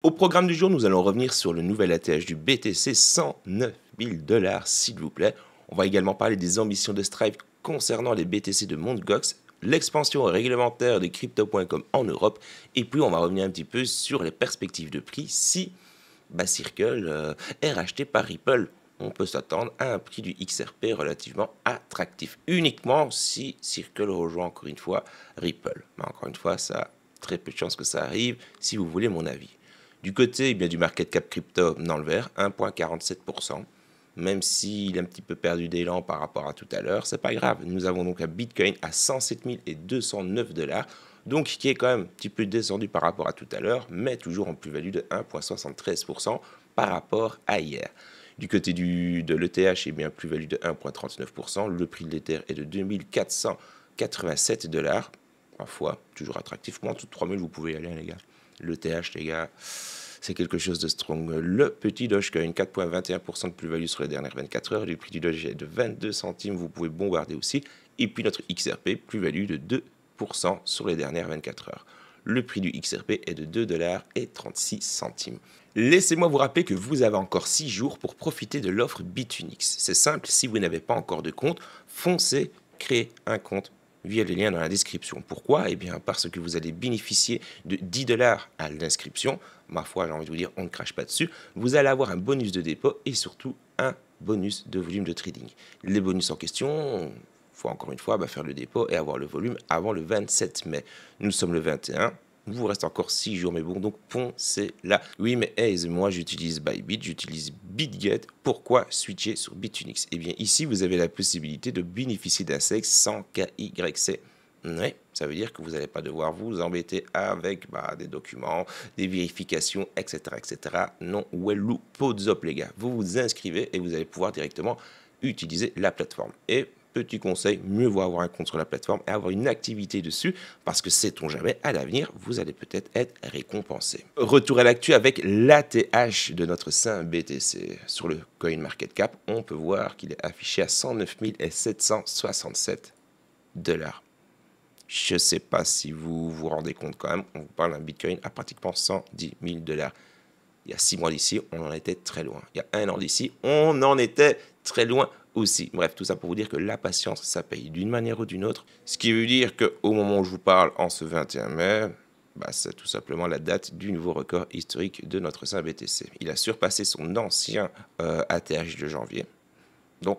Au programme du jour, nous allons revenir sur le nouvel ATH du BTC, 109 000 $, s'il vous plaît. On va également parler des ambitions de Strive concernant les BTC de Mt. Gox, l'expansion réglementaire de Crypto.com en Europe, et puis on va revenir un petit peu sur les perspectives de prix si Circle est racheté par Ripple. On peut s'attendre à un prix du XRP relativement attractif, uniquement si Circle rejoint encore une fois Ripple. Mais encore une fois, ça a très peu de chances que ça arrive, si vous voulez mon avis. Du côté du market cap crypto dans le vert, 1,47%. Même s'il est un petit peu perdu d'élan par rapport à tout à l'heure, c'est pas grave. Nous avons donc un Bitcoin à 107 209 $, donc qui est quand même un petit peu descendu par rapport à tout à l'heure, mais toujours en plus-value de 1,73% par rapport à hier. Du côté de l'ETH, plus-value de 1,39%. Le prix de l'Ether est de 2487 $. Ma foi, toujours attractif. Moins de 3000, vous pouvez y aller, les gars. L'ETH, les gars, c'est quelque chose de strong. Le petit Dogecoin, 4,21% de plus-value sur les dernières 24 heures. Le prix du Doge est de 22 centimes, vous pouvez bombarder aussi. Et puis notre XRP, plus-value de 2% sur les dernières 24 heures. Le prix du XRP est de 2,36 $. Laissez-moi vous rappeler que vous avez encore 6 jours pour profiter de l'offre Bitunix. C'est simple, si vous n'avez pas encore de compte, foncez, créez un compte via les liens dans la description. Pourquoi? Eh bien, parce que vous allez bénéficier de 10 $ à l'inscription. Ma foi, j'ai envie de vous dire, on ne crache pas dessus. Vous allez avoir un bonus de dépôt et surtout un bonus de volume de trading. Les bonus en question, il faut encore une fois faire le dépôt et avoir le volume avant le 27 mai. Nous sommes le 21. Il vous reste encore 6 jours, mais bon, donc poncez là. Oui, mais moi j'utilise Bybit, j'utilise BitGet. Pourquoi switcher sur Bitunix? Eh bien, ici, vous avez la possibilité de bénéficier d'un SEX sans KYC. Oui, ça veut dire que vous n'allez pas devoir vous embêter avec des documents, des vérifications, etc. etc. Non, wellou, podzop, les gars. Vous vous inscrivez et vous allez pouvoir directement utiliser la plateforme. Et petit conseil, mieux vaut avoir un compte sur la plateforme et avoir une activité dessus parce que sait-on jamais, à l'avenir, vous allez peut-être être récompensé. Retour à l'actu avec l'ATH de notre saint BTC. Sur le CoinMarketCap, on peut voir qu'il est affiché à 109 767 $. Je ne sais pas si vous vous rendez compte quand même, on parle d'un Bitcoin à pratiquement 110 000 $. Il y a 6 mois d'ici, on en était très loin. Il y a 1 an d'ici, on en était très loin aussi. Bref, tout ça pour vous dire que la patience, ça paye d'une manière ou d'une autre. Ce qui veut dire qu'au moment où je vous parle, en ce 21 mai, c'est tout simplement la date du nouveau record historique de notre saint BTC. Il a surpassé son ancien ATH de janvier. Donc,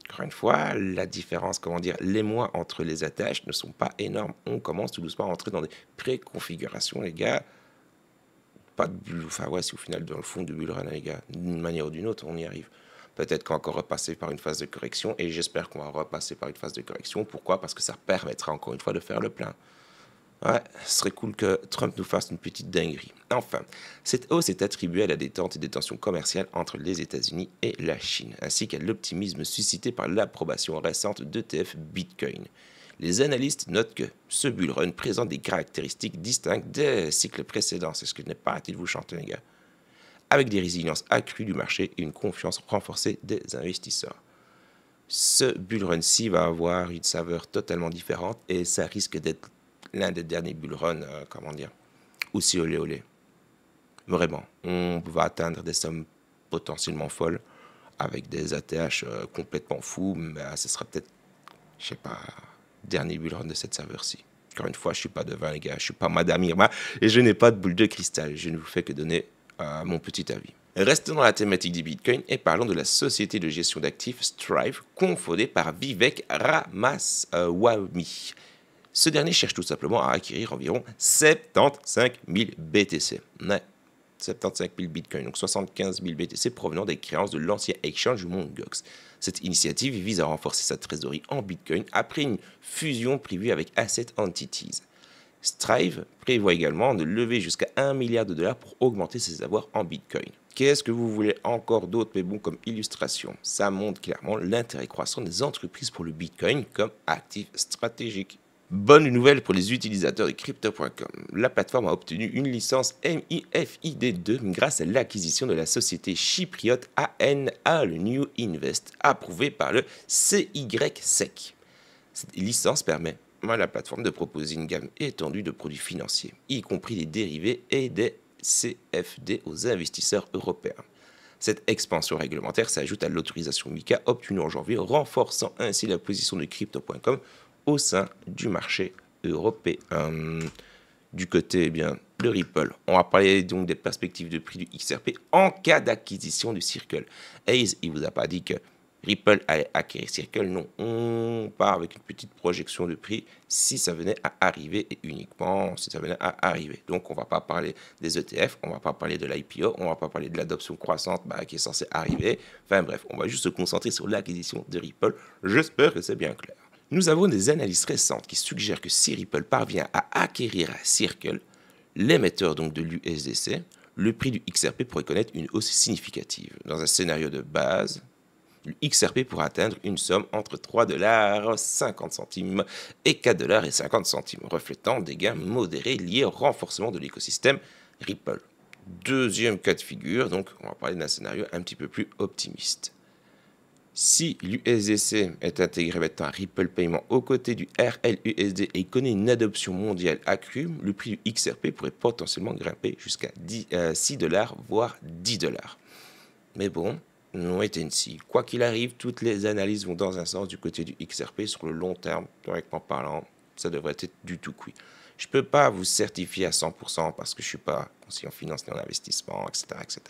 encore une fois, la différence, les mois entre les ATH ne sont pas énormes. On commence tout doucement à entrer dans des préconfigurations, les gars. Pas de bulle, si au final, dans le fond, de bulle run, les gars, d'une manière ou d'une autre, on y arrive. Peut-être qu'on va encore repasser par une phase de correction, et j'espère qu'on va repasser par une phase de correction. Pourquoi? Parce que ça permettra encore une fois de faire le plein. Ouais, ce serait cool que Trump nous fasse une petite dinguerie. Enfin, cette hausse est attribuée à la détente et des tensions commerciales entre les États-Unis et la Chine, ainsi qu'à l'optimisme suscité par l'approbation récente d'ETF Bitcoin. Les analystes notent que ce bull run présente des caractéristiques distinctes des cycles précédents. C'est ce que je n'ai pas arrêté de vous chanter, les gars. Avec des résiliences accrues du marché et une confiance renforcée des investisseurs. Ce bull run-ci va avoir une saveur totalement différente et ça risque d'être l'un des derniers bull runs, aussi olé olé. Vraiment, on va atteindre des sommes potentiellement folles avec des ATH complètement fous, mais ce sera peut-être, je sais pas, dernier bull run de cette saveur-ci. Encore une fois, je suis pas devin, les gars, je suis pas Madame Irma et je n'ai pas de boule de cristal. Je ne vous fais que donner mon petit avis. Restons dans la thématique du Bitcoin et parlons de la société de gestion d'actifs Strive, confondée par Vivek Ramaswamy. Ce dernier cherche tout simplement à acquérir environ 75 000 BTC. Ouais, 75 000 Bitcoin, donc 75 000 BTC provenant des créances de l'ancien exchange Mt. Gox. Cette initiative vise à renforcer sa trésorerie en Bitcoin après une fusion prévue avec Asset Entities. Strive prévoit également de lever jusqu'à 1 milliard de dollars pour augmenter ses avoirs en Bitcoin. Qu'est-ce que vous voulez encore d'autre, mais bon, comme illustration? Ça montre clairement l'intérêt croissant des entreprises pour le Bitcoin comme actif stratégique. Bonne nouvelle pour les utilisateurs de Crypto.com. La plateforme a obtenu une licence MIFID2 grâce à l'acquisition de la société chypriote ANA, le New Invest, approuvée par le CYSEC. Cette licence permet à la plateforme de proposer une gamme étendue de produits financiers, y compris des dérivés et des CFD aux investisseurs européens. Cette expansion réglementaire s'ajoute à l'autorisation MiCA obtenue en janvier, renforçant ainsi la position de Crypto.com au sein du marché européen. Du côté de Ripple, on va parler donc des perspectives de prix du XRP en cas d'acquisition du Circle. Hayes, il vous a pas dit que Ripple allait acquérir Circle, non, on part avec une petite projection de prix si ça venait à arriver et uniquement si ça venait à arriver. Donc on va pas parler des ETF, on va pas parler de l'IPO, on va pas parler de l'adoption croissante qui est censée arriver. Enfin bref, on va juste se concentrer sur l'acquisition de Ripple. J'espère que c'est bien clair. Nous avons des analyses récentes qui suggèrent que si Ripple parvient à acquérir Circle, l'émetteur donc de l'USDC, le prix du XRP pourrait connaître une hausse significative. Dans un scénario de base, le XRP pourrait atteindre une somme entre 3,50$ et 4,50$, reflétant des gains modérés liés au renforcement de l'écosystème Ripple. Deuxième cas de figure, donc on va parler d'un scénario un petit peu plus optimiste. Si l'USDC est intégré maintenant à Ripple Payment aux côtés du RLUSD et connaît une adoption mondiale accrue, le prix du XRP pourrait potentiellement grimper jusqu'à 6$, voire 10$. Mais bon, wait and see. Quoi qu'il arrive, toutes les analyses vont dans un sens du côté du XRP. Sur le long terme, directement parlant, ça devrait être du tout cuit. Je ne peux pas vous certifier à 100% parce que je ne suis pas conseiller en finance ni en investissement, etc., etc.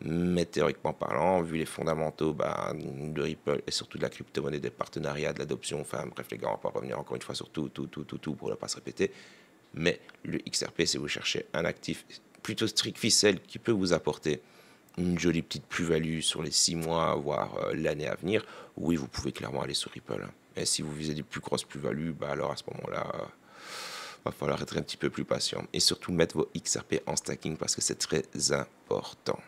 Mais théoriquement parlant, vu les fondamentaux de Ripple et surtout de la crypto-monnaie, des partenariats, de l'adoption, enfin bref les gars, on ne va pas revenir encore une fois sur tout pour ne pas se répéter. Mais le XRP, si vous cherchez un actif plutôt strict ficelle qui peut vous apporter une jolie petite plus-value sur les 6 mois, voire l'année à venir, oui, vous pouvez clairement aller sur Ripple. Et si vous visez des plus grosses plus-values, alors à ce moment-là, va falloir être un petit peu plus patient. Et surtout mettre vos XRP en stacking parce que c'est très important.